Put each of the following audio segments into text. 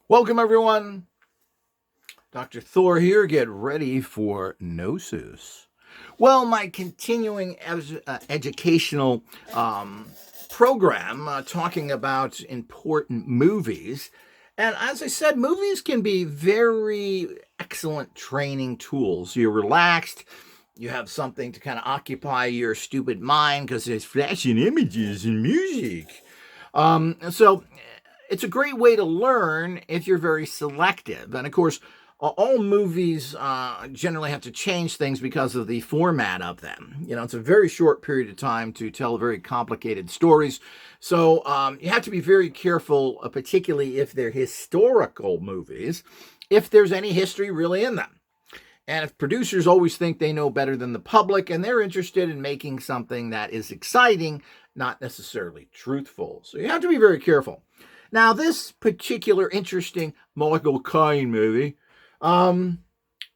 Welcome, everyone. Dr. Thor here. Get ready for Gnosis. Well, my continuing educational program talking about important movies. And as I said, movies can be very excellent training tools. You're relaxed. You have something to kind of occupy your stupid mind because there's flashing images and music. So it's a great way to learn if you're very selective. And of course, all movies generally have to change things because of the format of them. You know, it's a very short period of time to tell very complicated stories. So you have to be very careful, particularly if they're historical movies, if there's any history really in them. And if producers always think they know better than the public and they're interested in making something that is exciting, not necessarily truthful. So you have to be very careful. Now, this particular interesting Michael Caine movie, and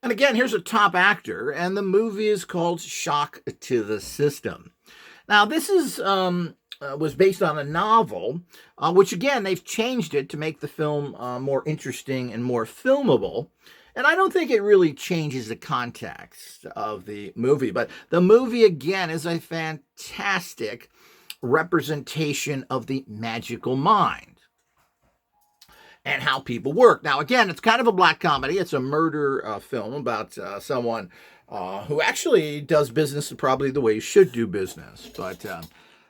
again, here's a top actor, and the movie is called Shock to the System. Now, this was based on a novel, which again, they've changed it to make the film more interesting and more filmable. And I don't think it really changes the context of the movie, but the movie, again, is a fantastic representation of the magical mind and how people work. Now, again, it's kind of a black comedy. It's a murder film about someone who actually does business probably the way you should do business. But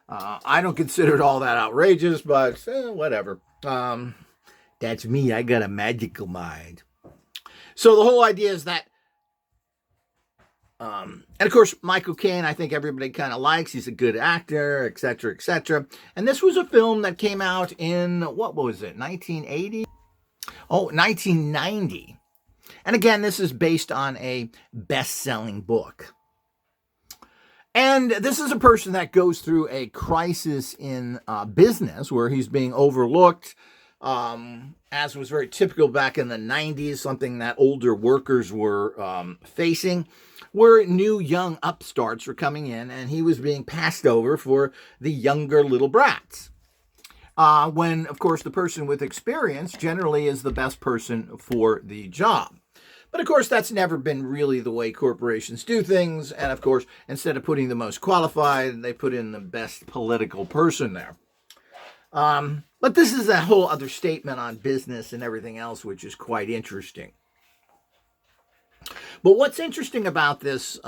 I don't consider it all that outrageous, but whatever. That's me. I got a magical mind. So the whole idea is that, and of course, Michael Caine, I think everybody kind of likes. He's a good actor, etc., etc. And this was a film that came out in, what was it, 1980? Oh, 1990. And again, this is based on a best-selling book. And this is a person that goes through a crisis in business where he's being overlooked, as was very typical back in the 90s, something that older workers were facing, where new young upstarts were coming in and he was being passed over for the younger little brats. When, of course, the person with experience generally is the best person for the job. But, of course, that's never been really the way corporations do things. And, of course, instead of putting the most qualified, they put in the best political person there. But this is a whole other statement on business and everything else, which is quite interesting. But what's interesting about this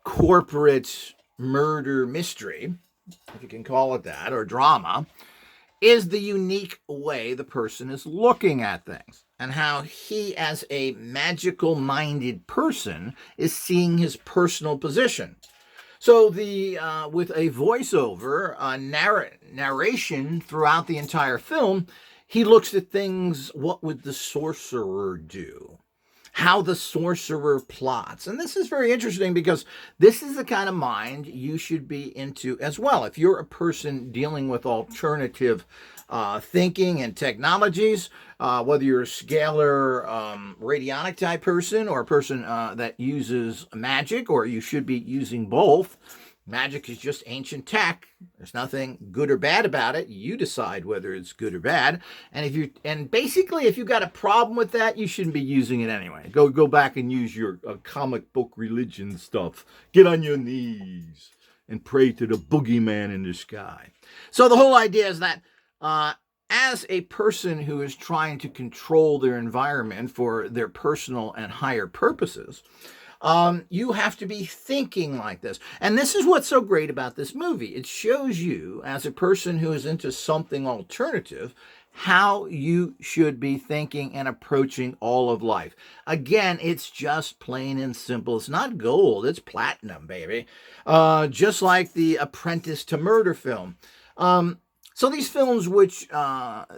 corporate murder mystery, if you can call it that, or drama, is the unique way the person is looking at things and how he, as a magical-minded person, is seeing his personal position. So with a voiceover, narration throughout the entire film, he looks at things, what would the sorcerer do? How the sorcerer plots. And this is very interesting because this is the kind of mind you should be into as well. If you're a person dealing with alternative thinking and technologies, whether you're a scalar radionic type person or a person that uses magic, or you should be using both. Magic is just ancient tech. There's nothing good or bad about it. You decide whether it's good or bad. And basically, if you've got a problem with that, you shouldn't be using it anyway. Go back and use your comic book religion stuff. Get on your knees and pray to the boogeyman in the sky. So the whole idea is that as a person who is trying to control their environment for their personal and higher purposes, you have to be thinking like this. And this is what's so great about this movie. It shows you, as a person who is into something alternative, how you should be thinking and approaching all of life. Again, it's just plain and simple. It's not gold, it's platinum, baby. Just like the Apprentice to Murder film. So these films,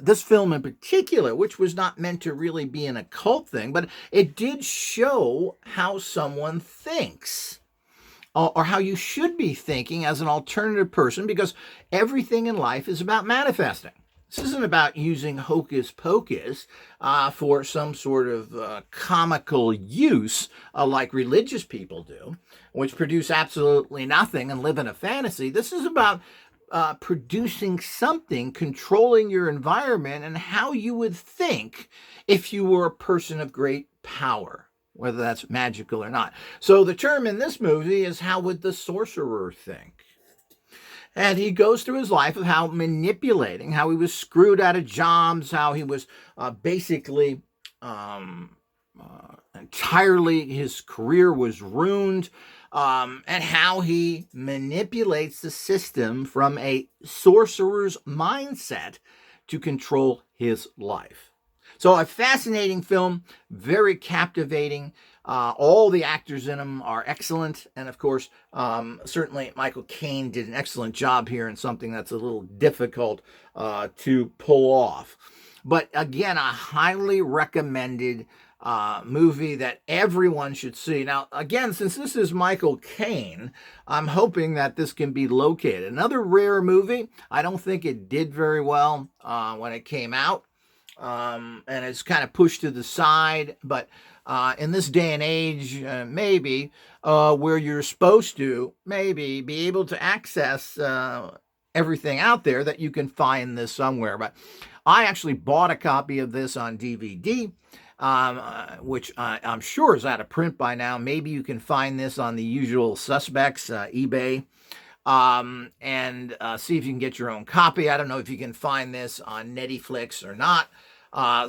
this film in particular, which was not meant to really be an occult thing, but it did show how someone thinks, or how you should be thinking as an alternative person, because everything in life is about manifesting. This isn't about using hocus pocus for some sort of comical use like religious people do, which produce absolutely nothing and live in a fantasy. This is about producing something, controlling your environment, and how you would think if you were a person of great power, whether that's magical or not. So the term in this movie is, how would the sorcerer think? And he goes through his life of how manipulating, how he was screwed out of jobs, how he was basically entirely, his career was ruined, and how he manipulates the system from a sorcerer's mindset to control his life. So a fascinating film, very captivating. All the actors in them are excellent. And of course, certainly Michael Caine did an excellent job here in something that's a little difficult to pull off. But again, a highly recommended movie that everyone should see. Now, again, since this is Michael Caine, I'm hoping that this can be located. Another rare movie. I don't think it did very well when it came out. And it's kind of pushed to the side. But in this day and age, maybe where you're supposed to maybe be able to access everything out there, that you can find this somewhere. But I actually bought a copy of this on DVD, which I'm sure is out of print by now. Maybe you can find this on the usual suspects, eBay, and see if you can get your own copy. I don't know if you can find this on Netflix or not.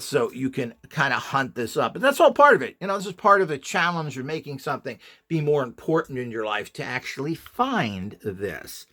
So you can kind of hunt this up. But that's all part of it. You know, this is part of the challenge of making something be more important in your life, to actually find this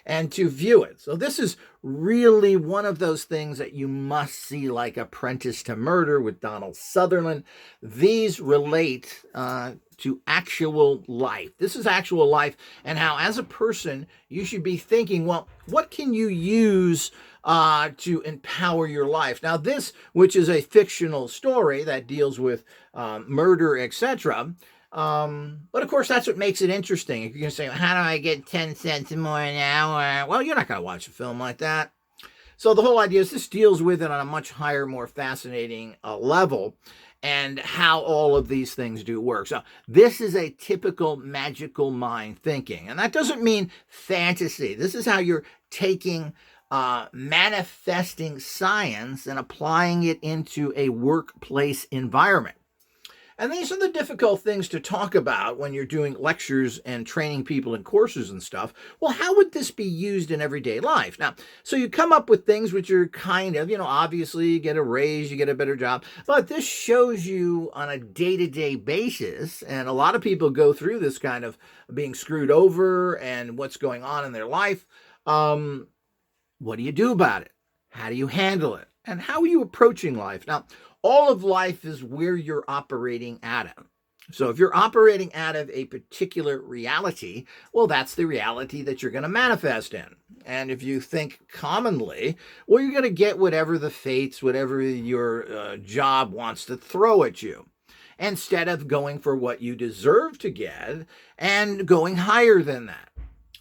and to view it. So this is really one of those things that you must see, like Apprentice to Murder with Donald Sutherland. These relate to actual life. This is actual life, and how as a person you should be thinking, well, what can you use to empower your life? Now this, which is a fictional story that deals with murder, etc., but of course, that's what makes it interesting. If you're going to say, how do I get 10 cents more an hour? Well, you're not going to watch a film like that. So the whole idea is this deals with it on a much higher, more fascinating level, and how all of these things do work. So this is a typical magical mind thinking. And that doesn't mean fantasy. This is how you're taking manifesting science and applying it into a workplace environment. And these are the difficult things to talk about when you're doing lectures and training people in courses and stuff. Well, how would this be used in everyday life? Now, so you come up with things which are kind of, obviously you get a raise, you get a better job, but this shows you on a day-to-day basis, and a lot of people go through this kind of being screwed over and what's going on in their life. What do you do about it? How do you handle it? And how are you approaching life? Now, all of life is where you're operating out of. So if you're operating out of a particular reality, well, that's the reality that you're going to manifest in. And if you think commonly, well, you're going to get whatever the fates, whatever your job wants to throw at you, instead of going for what you deserve to get and going higher than that.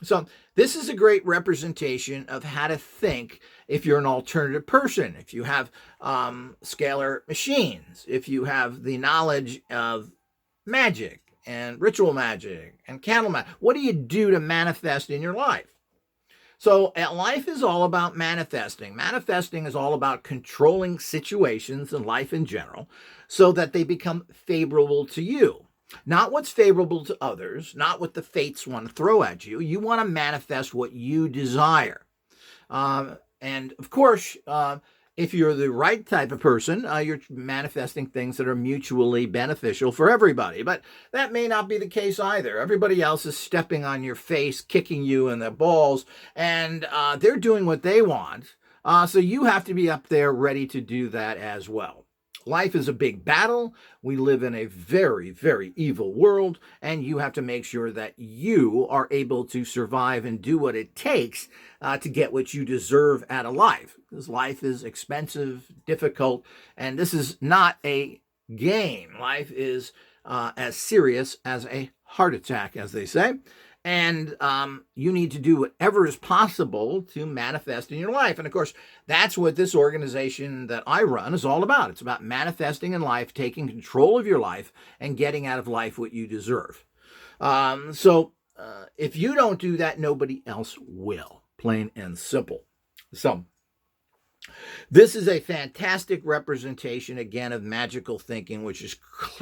So this is a great representation of how to think if you're an alternative person, if you have scalar machines, if you have the knowledge of magic and ritual magic and candle magic. What do you do to manifest in your life? So life is all about manifesting. Manifesting is all about controlling situations in life in general so that they become favorable to you. Not what's favorable to others, not what the fates want to throw at you. You want to manifest what you desire. And of course, if you're the right type of person, you're manifesting things that are mutually beneficial for everybody. But that may not be the case either. Everybody else is stepping on your face, kicking you in the balls, and they're doing what they want. So you have to be up there ready to do that as well. Life is a big battle. We live in a very, very evil world, and you have to make sure that you are able to survive and do what it takes to get what you deserve out of life. Because life is expensive, difficult, and this is not a game. Life is as serious as a heart attack, as they say. And you need to do whatever is possible to manifest in your life. And of course, that's what this organization that I run is all about. It's about manifesting in life, taking control of your life, and getting out of life what you deserve. So if you don't do that, nobody else will. plain and simple. So, this is a fantastic representation, again, of magical thinking, which is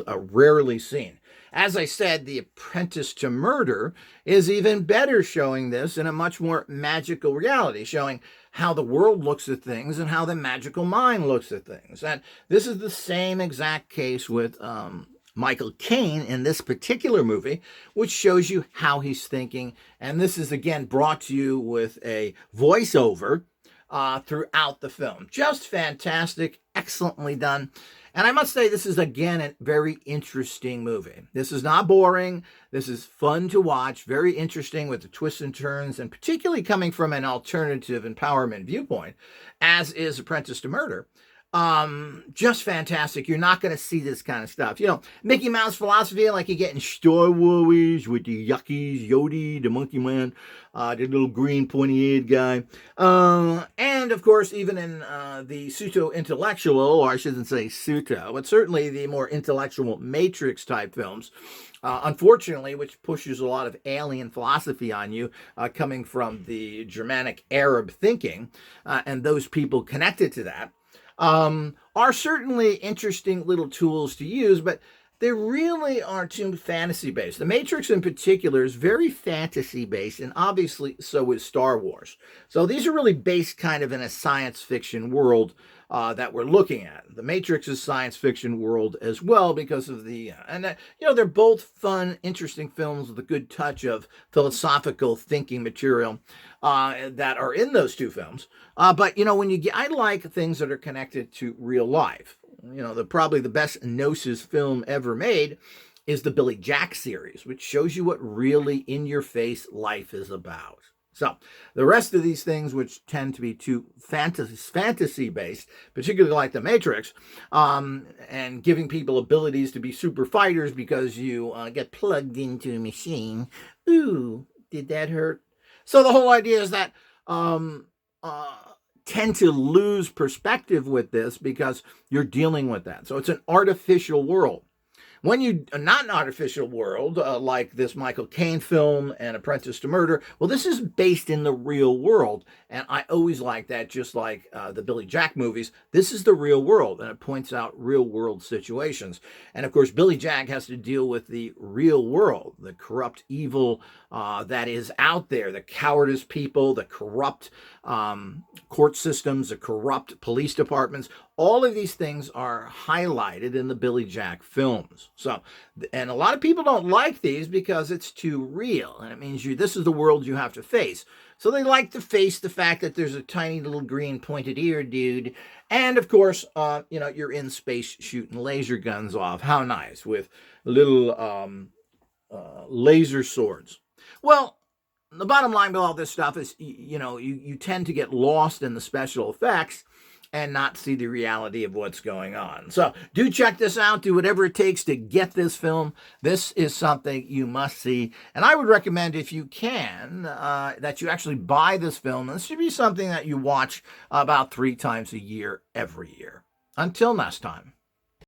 rarely seen. As I said, The Apprentice to Murder is even better, showing this in a much more magical reality, showing how the world looks at things and how the magical mind looks at things. And this is the same exact case with Michael Caine in this particular movie, which shows you how he's thinking. And this is, again, brought to you with a voiceover throughout the film. Just fantastic, excellently done. And I must say, this is, again, a very interesting movie. This is not boring. This is fun to watch, very interesting with the twists and turns, and particularly coming from an alternative empowerment viewpoint, as is Apprentice to Murder. Just fantastic. You're not going to see this kind of stuff. You know, Mickey Mouse philosophy, like you get in Star Wars with the Yuckies, Yodi, the Monkey Man, the little green pointy-eared guy. And, of course, even in the pseudo-intellectual, or I shouldn't say pseudo, but certainly the more intellectual Matrix-type films, unfortunately, which pushes a lot of alien philosophy on you, coming from the Germanic Arab thinking, and those people connected to that, are certainly interesting little tools to use, but they really are too fantasy-based. The Matrix in particular is very fantasy-based, and obviously so is Star Wars. So these are really based kind of in a science fiction world that we're looking at. The Matrix is science fiction world as well because of the, they're both fun, interesting films with a good touch of philosophical thinking material that are in those two films. But, I like things that are connected to real life. Probably the best Gnosis film ever made is the Billy Jack series, which shows you what really in-your-face life is about. So the rest of these things, which tend to be too fantasy-based, particularly like The Matrix, and giving people abilities to be super fighters because you get plugged into a machine. Ooh, did that hurt? So the whole idea is that tend to lose perspective with this because you're dealing with that. So it's an artificial world. When you are not an artificial world, like this Michael Caine film and Apprentice to Murder, well, this is based in the real world. And I always like that, just like the Billy Jack movies. This is the real world, and it points out real world situations. And of course, Billy Jack has to deal with the real world, the corrupt evil that is out there, the cowardice people, the corrupt court systems, the corrupt police departments. All of these things are highlighted in the Billy Jack films. So, and a lot of people don't like these because it's too real. And it means this is the world you have to face. So they like to face the fact that there's a tiny little green pointed ear dude. And of course, you're in space shooting laser guns off. How nice, with little laser swords. Well, the bottom line with all this stuff is, you tend to get lost in the special effects and not see the reality of what's going on. So do check this out. Do whatever it takes to get this film. This is something you must see. And I would recommend, if you can, that you actually buy this film. This should be something that you watch about 3 times a year, every year. Until next time.